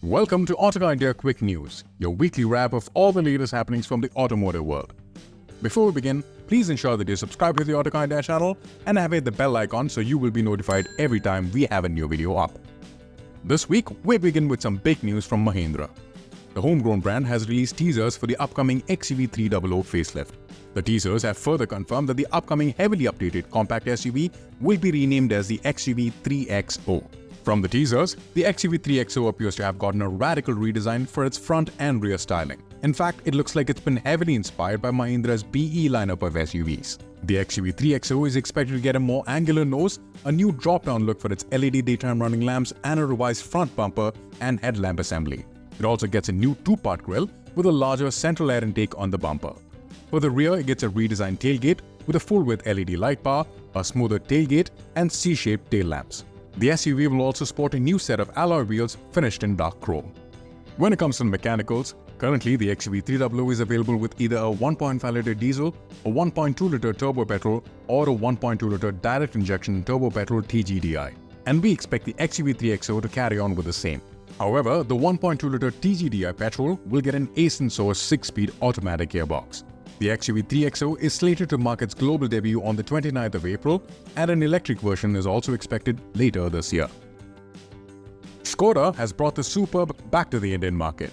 Welcome to Autocar India Quick News, your weekly wrap of all the latest happenings from the automotive world. Before we begin, please ensure that you subscribe to the Autocar India channel and have hit the bell icon so you will be notified every time we have a new video up. This week, we begin with some big news from Mahindra. The homegrown brand has released teasers for the upcoming XUV3XO facelift. The teasers have further confirmed that the upcoming heavily updated compact SUV will be renamed as the XUV3XO. From the teasers, the XUV3XO appears to have gotten a radical redesign for its front and rear styling. In fact, it looks like it's been heavily inspired by Mahindra's BE lineup of SUVs. The XUV3XO is expected to get a more angular nose, a new drop-down look for its LED daytime running lamps, and a revised front bumper and headlamp assembly. It also gets a new two-part grille with a larger central air intake on the bumper. For the rear, it gets a redesigned tailgate with a full-width LED light bar, a smoother tailgate, and C-shaped tail lamps. The SUV will also sport a new set of alloy wheels finished in dark chrome. When it comes to mechanicals, currently the XUV3XO is available with either a 1.5-litre diesel, a 2.2-litre turbo petrol, or a 1.2-litre direct injection turbo petrol TGDI. And we expect the XUV3XO to carry on with the same. However, the 1.2-litre TGDI petrol will get an Ace-in-Source 6-speed automatic gearbox. The XUV3XO is slated to mark its global debut on the 29th of April, and an electric version is also expected later this year. Skoda has brought the Superb back to the Indian market.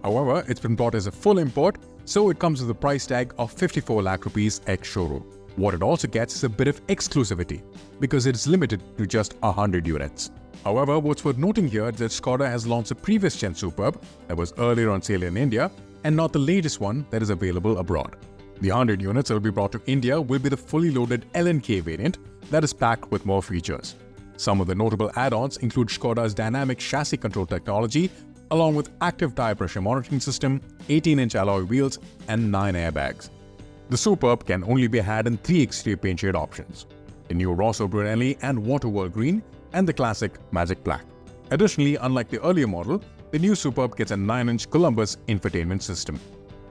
However, it's been brought as a full import, so it comes with a price tag of 54 lakh rupees ex-showroom. What it also gets is a bit of exclusivity, because it is limited to just 100 units. However, what's worth noting here is that Skoda has launched a previous gen Superb that was earlier on sale in India, and not the latest one that is available abroad. The 100 units that will be brought to India will be the fully loaded LNK variant that is packed with more features. Some of the notable add-ons include Skoda's dynamic chassis control technology, along with active tire pressure monitoring system, 18-inch alloy wheels, and 9 airbags. The Superb can only be had in 3 exterior paint shade options: the new Rosso Brunelli and Waterworld Green, and the classic Magic Black. Additionally, unlike the earlier model, the new Superb gets a 9-inch Columbus infotainment system.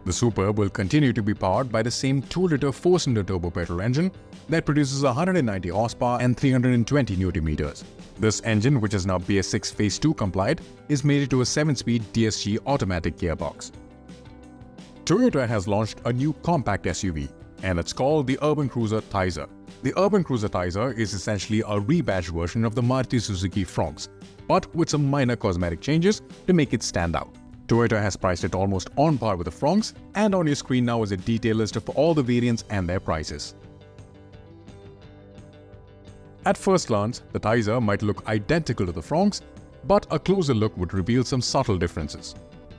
The Superb will continue to be powered by the same 2-litre 4-cylinder turbo petrol engine that produces 190 horsepower and 320 Nm. This engine, which is now BS6 Phase 2 compliant, is mated to a 7-speed DSG automatic gearbox. Toyota has launched a new compact SUV, and it's called the Urban Cruiser Taisor. The Urban Cruiser Taisor is essentially a rebadged version of the Maruti Suzuki Fronx, but with some minor cosmetic changes to make it stand out. Toyota has priced it almost on par with the Fronx, and on your screen now is a detailed list of all the variants and their prices. At first glance, the Taisor might look identical to the Fronx, but a closer look would reveal some subtle differences.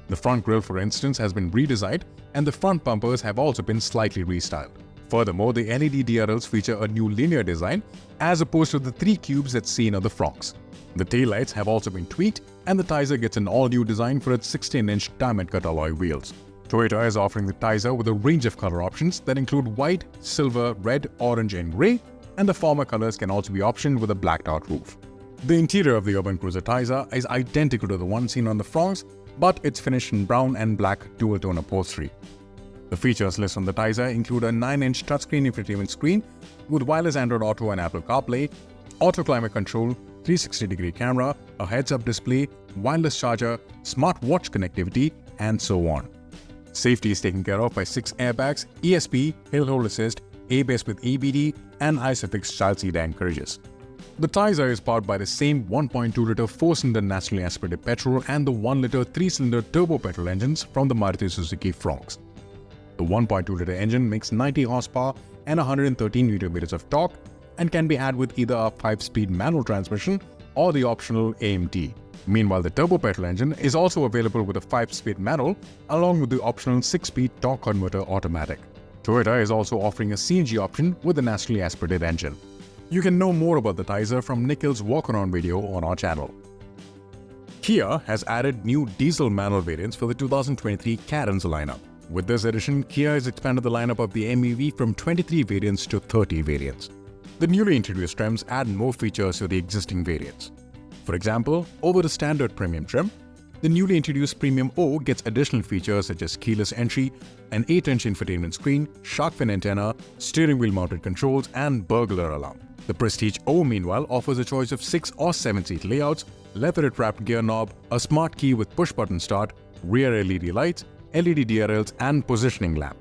The front grille, for instance, has been redesigned, and the front bumpers have also been slightly restyled. Furthermore, the LED DRLs feature a new linear design as opposed to the 3 cubes that's seen on the Fronx. The taillights have also been tweaked, and the Taisor gets an all-new design for its 16-inch diamond-cut alloy wheels. Toyota is offering the Taisor with a range of color options that include white, silver, red, orange, and grey, and the former colors can also be optioned with a blacked-out roof. The interior of the Urban Cruiser Taisor is identical to the one seen on the Fronx, but it's finished in brown and black dual-tone upholstery. The features listed on the Taisor include a 9-inch touchscreen infotainment screen with wireless Android Auto and Apple CarPlay, auto climate control, 360-degree camera, a heads-up display, wireless charger, smartwatch connectivity, and so on. Safety is taken care of by 6 airbags, ESP, hill hold assist, ABS with ABD, and ISOFIX child seat anchorages. The Taisor is powered by the same 1.2-litre 4-cylinder naturally aspirated petrol and the 1-litre 3-cylinder turbo petrol engines from the Maruti Suzuki Fronx. The 1.2-litre engine makes 90 horsepower and 113 Nm of torque, and can be had with either a 5-speed manual transmission or the optional AMT. Meanwhile, the turbo petrol engine is also available with a 5-speed manual along with the optional 6-speed torque converter automatic. Toyota is also offering a CNG option with the naturally aspirated engine. You can know more about the Taisor from Nikhil's walk-around video on our channel. Kia has added new diesel manual variants for the 2023 Carens lineup. With this addition, Kia has expanded the lineup of the MEV from 23 variants to 30 variants. The newly introduced trims add more features to the existing variants. For example, over the standard premium trim, the newly introduced Premium O gets additional features such as keyless entry, an 8-inch infotainment screen, shark fin antenna, steering wheel mounted controls, and burglar alarm. The Prestige O, meanwhile, offers a choice of 6 or 7-seat layouts leather-wrapped gear knob, a smart key with push-button start, rear LED lights, LED DRLs and positioning lamp.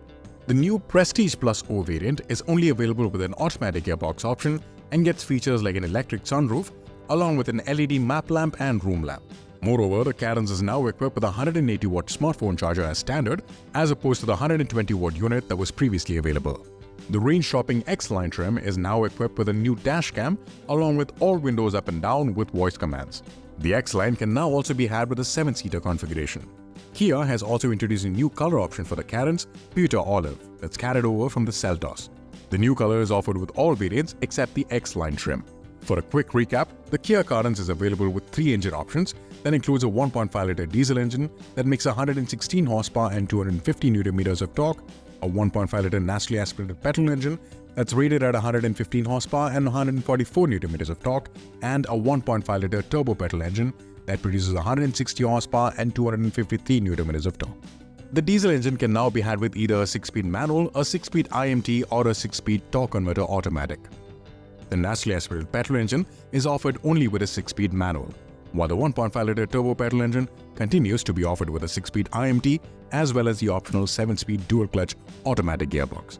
The new Prestige Plus O variant is only available with an automatic gearbox option and gets features like an electric sunroof along with an LED map lamp and room lamp. Moreover, the Carens is now equipped with a 180-watt smartphone charger as standard as opposed to the 120-watt unit that was previously available. The range-shopping X-Line trim is now equipped with a new dash cam along with all windows up and down with voice commands. The X-Line can now also be had with a 7-seater configuration. Kia has also introduced a new color option for the Carens, Pewter Olive, that's carried over from the Seltos. The new color is offered with all variants except the X-Line trim. For a quick recap, the Kia Carens is available with 3 engine options that includes a 1.5-liter diesel engine that makes 116 horsepower and 250 Nm of torque, a 1.5-liter naturally aspirated petrol engine that's rated at 115 horsepower and 144 Nm of torque, and a 1.5-liter turbo petrol engine that produces 160 horsepower and 253 Nm of torque. The diesel engine can now be had with either a 6-speed manual, a 6-speed IMT or a 6-speed torque converter automatic. The naturally aspirated petrol engine is offered only with a 6-speed manual, while the 1.5-liter turbo petrol engine continues to be offered with a 6-speed IMT as well as the optional 7-speed dual-clutch automatic gearbox.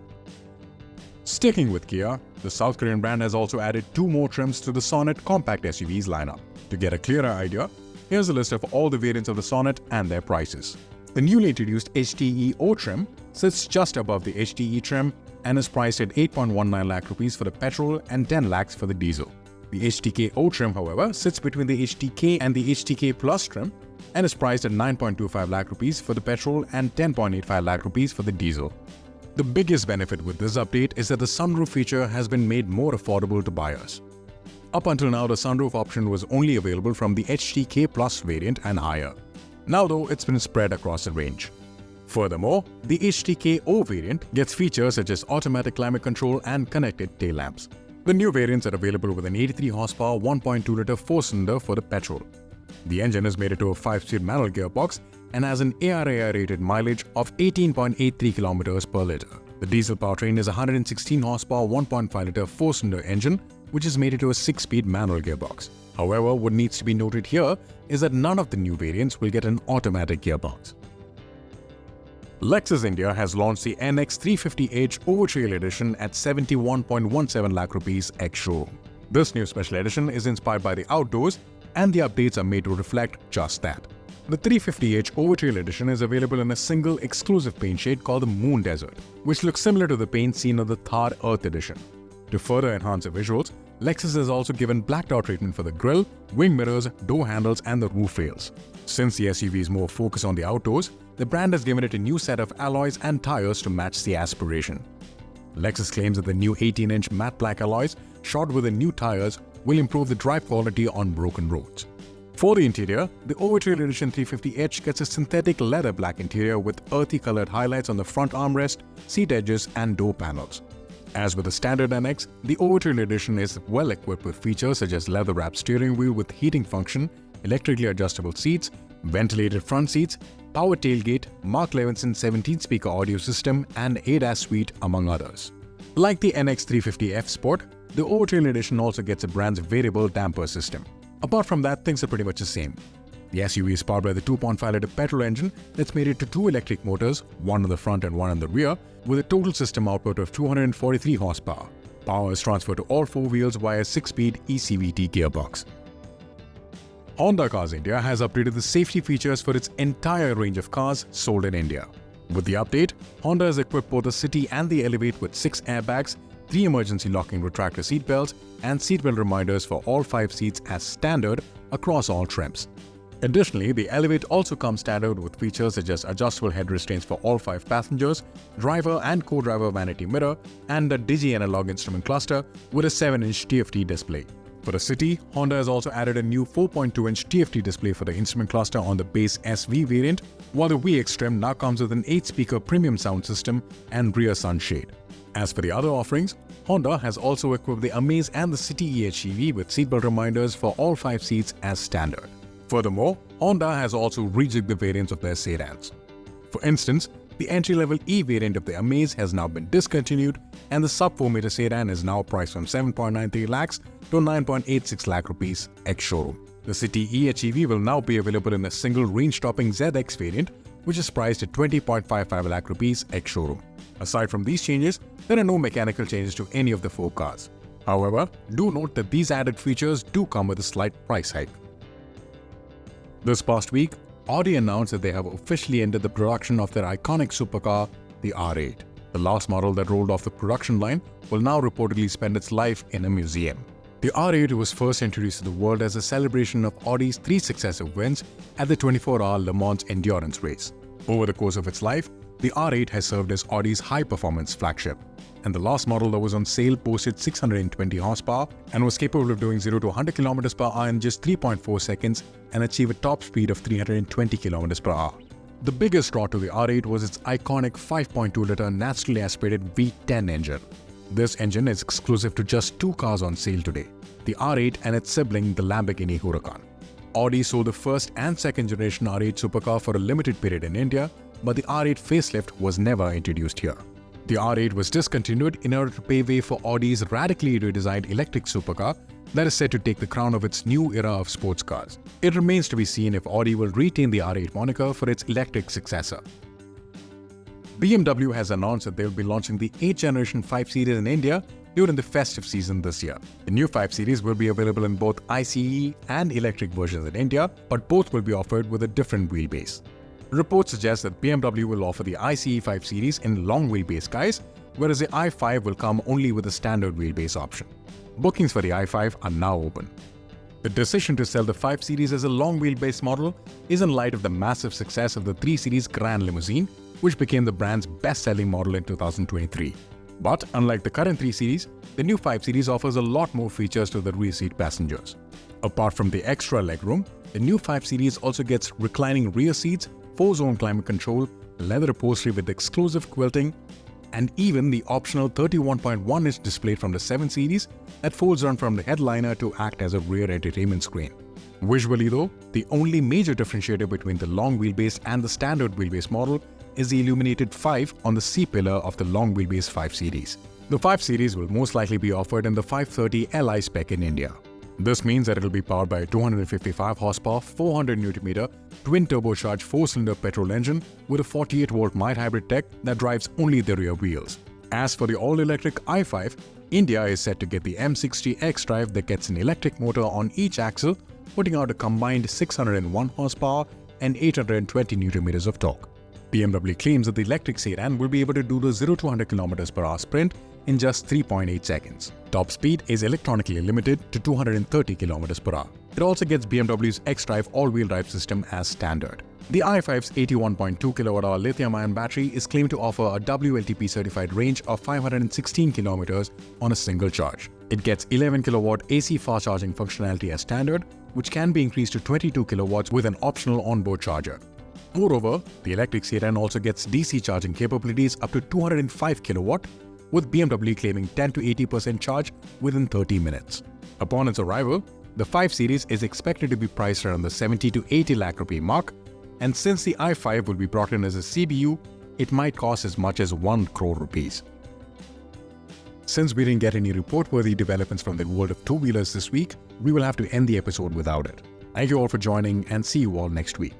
Sticking with Kia, the South Korean brand has also added 2 more trims to the Sonet compact SUVs lineup. To get a clearer idea, here's a list of all the variants of the Sonet and their prices. The newly introduced HTE O trim sits just above the HTE trim and is priced at 8.19 lakh rupees for the petrol and 10 lakhs for the diesel. The HTK O trim, however, sits between the HTK and the HTK Plus trim and is priced at 9.25 lakh rupees for the petrol and 10.85 lakh rupees for the diesel. The biggest benefit with this update is that the sunroof feature has been made more affordable to buyers. Up until now, the sunroof option was only available from the HTK Plus variant and higher. Now though, it's been spread across the range. Furthermore, the HTK O variant gets features such as automatic climate control and connected tail lamps. The new variants are available with an 83 horsepower 1.2-liter 4-cylinder for the petrol. The engine is mated to a 5-speed manual gearbox and has an ARAI-rated mileage of 18.83 km per liter. The diesel powertrain is a 116 horsepower 1.5-liter 4-cylinder engine which is mated to a 6-speed manual gearbox. However, what needs to be noted here is that none of the new variants will get an automatic gearbox. Lexus India has launched the NX350h Overtrail edition at 71.17 lakh rupees ex-showroom. This new special edition is inspired by the outdoors and the updates are made to reflect just that. The 350h Overtrail edition is available in a single exclusive paint shade called the Moon Desert, which looks similar to the paint seen on the Thar Earth edition. To further enhance the visuals, Lexus has also given blacked out treatment for the grille, wing mirrors, door handles and the roof rails. Since the SUV is more focused on the outdoors, the brand has given it a new set of alloys and tires to match the aspiration. Lexus claims that the new 18-inch matte black alloys shod with the new tires will improve the drive quality on broken roads. For the interior, the Overtrail Edition 350h gets a synthetic leather black interior with earthy colored highlights on the front armrest, seat edges and door panels. As with the standard NX, the Overtrail Edition is well equipped with features such as leather-wrapped steering wheel with heating function, electrically adjustable seats, ventilated front seats, power tailgate, Mark Levinson 17-speaker audio system and ADAS suite among others. Like the NX 350F Sport, the Overtrail Edition also gets a brand's variable damper system. Apart from that, things are pretty much the same. The SUV is powered by the 2.5-liter petrol engine that's mated to 2 electric motors, one on the front and one on the rear, with a total system output of 243 horsepower. Power is transferred to all 4 wheels via a 6-speed eCVT gearbox. Honda Cars India has updated the safety features for its entire range of cars sold in India. With the update, Honda has equipped both the City and the Elevate with 6 airbags, 3 emergency locking retractor seatbelts, and seatbelt reminders for all 5 seats as standard across all trims. Additionally, the Elevate also comes standard with features such as adjustable head restraints for all 5 passengers, driver and co-driver vanity mirror, and a digi-analog instrument cluster with a 7-inch TFT display. For the City, Honda has also added a new 4.2-inch TFT display for the instrument cluster on the base SV variant, while the VX trim now comes with an 8-speaker premium sound system and rear sunshade. As for the other offerings, Honda has also equipped the Amaze and the City EHEV with seatbelt reminders for all 5 seats as standard. Furthermore, Honda has also rejigged the variants of their sedans. For instance, the entry-level E variant of the Amaze has now been discontinued and the sub-4-meter sedan is now priced from 7.93 lakhs to 9.86 lakh rupees ex-showroom. The City EHEV will now be available in a single range-topping ZX variant, which is priced at 20.55 lakh rupees ex-showroom. Aside from these changes, there are no mechanical changes to any of the 4 cars. However, do note that these added features do come with a slight price hike. This past week, Audi announced that they have officially ended the production of their iconic supercar, the R8. The last model that rolled off the production line will now reportedly spend its life in a museum. The R8 was first introduced to the world as a celebration of Audi's 3 successive wins at the 24-hour Le Mans endurance race. Over the course of its life, the R8 has served as Audi's high-performance flagship, and the last model that was on sale boasted 620 horsepower and was capable of doing 0 to 100 km per hour in just 3.4 seconds and achieve a top speed of 320 km per hour. The biggest draw to the R8 was its iconic 5.2-litre naturally aspirated V10 engine. This engine is exclusive to just 2 cars on sale today, the R8 and its sibling, the Lamborghini Huracan. Audi sold the first and second generation R8 supercar for a limited period in India, but the R8 facelift was never introduced here. The R8 was discontinued in order to pave way for Audi's radically redesigned electric supercar that is set to take the crown of its new era of sports cars. It remains to be seen if Audi will retain the R8 moniker for its electric successor. BMW has announced that they will be launching the 8th generation 5 Series in India during the festive season this year. The new 5 Series will be available in both ICE and electric versions in India, but both will be offered with a different wheelbase. Reports suggest that BMW will offer the ICE 5 Series in long wheelbase guise, whereas the i5 will come only with a standard wheelbase option. Bookings for the i5 are now open. The decision to sell the 5 Series as a long wheelbase model is in light of the massive success of the 3 Series Grand Limousine, which became the brand's best-selling model in 2023. But unlike the current 3 Series, the new 5 Series offers a lot more features to the rear seat passengers. Apart from the extra legroom, the new 5 Series also gets reclining rear seats, 4-zone climate control, leather upholstery with exclusive quilting, and even the optional 31.1-inch display from the 7 Series that folds down from the headliner to act as a rear entertainment screen. Visually though, the only major differentiator between the long wheelbase and the standard wheelbase model is the illuminated 5 on the C-pillar of the long wheelbase 5 Series. The 5 Series will most likely be offered in the 530 Li spec in India. This means that it will be powered by a 255 horsepower, 400 Nm twin turbocharged 4-cylinder petrol engine with a 48-volt mild hybrid tech that drives only the rear wheels. As for the all-electric i5, India is set to get the M60 X-Drive that gets an electric motor on each axle, putting out a combined 601 horsepower and 820 Nm of torque. BMW claims that the electric sedan will be able to do the 0 to 100 km per hour sprint in just 3.8 seconds. Top speed is electronically limited to 230 km per hour. It also gets BMW's X-Drive all-wheel drive system as standard. The i5's 81.2 kWh lithium-ion battery is claimed to offer a WLTP-certified range of 516 km on a single charge. It gets 11 kW AC fast charging functionality as standard, which can be increased to 22 kW with an optional onboard charger. Moreover, the electric sedan also gets DC charging capabilities up to 205 kW, with BMW claiming 10 to 80% charge within 30 minutes. Upon its arrival, the 5 Series is expected to be priced around the 70 to 80 lakh rupee mark, and since the i5 will be brought in as a CBU, it might cost as much as 1 crore rupees. Since we didn't get any report-worthy developments from the world of two-wheelers this week, we will have to end the episode without it. Thank you all for joining and see you all next week.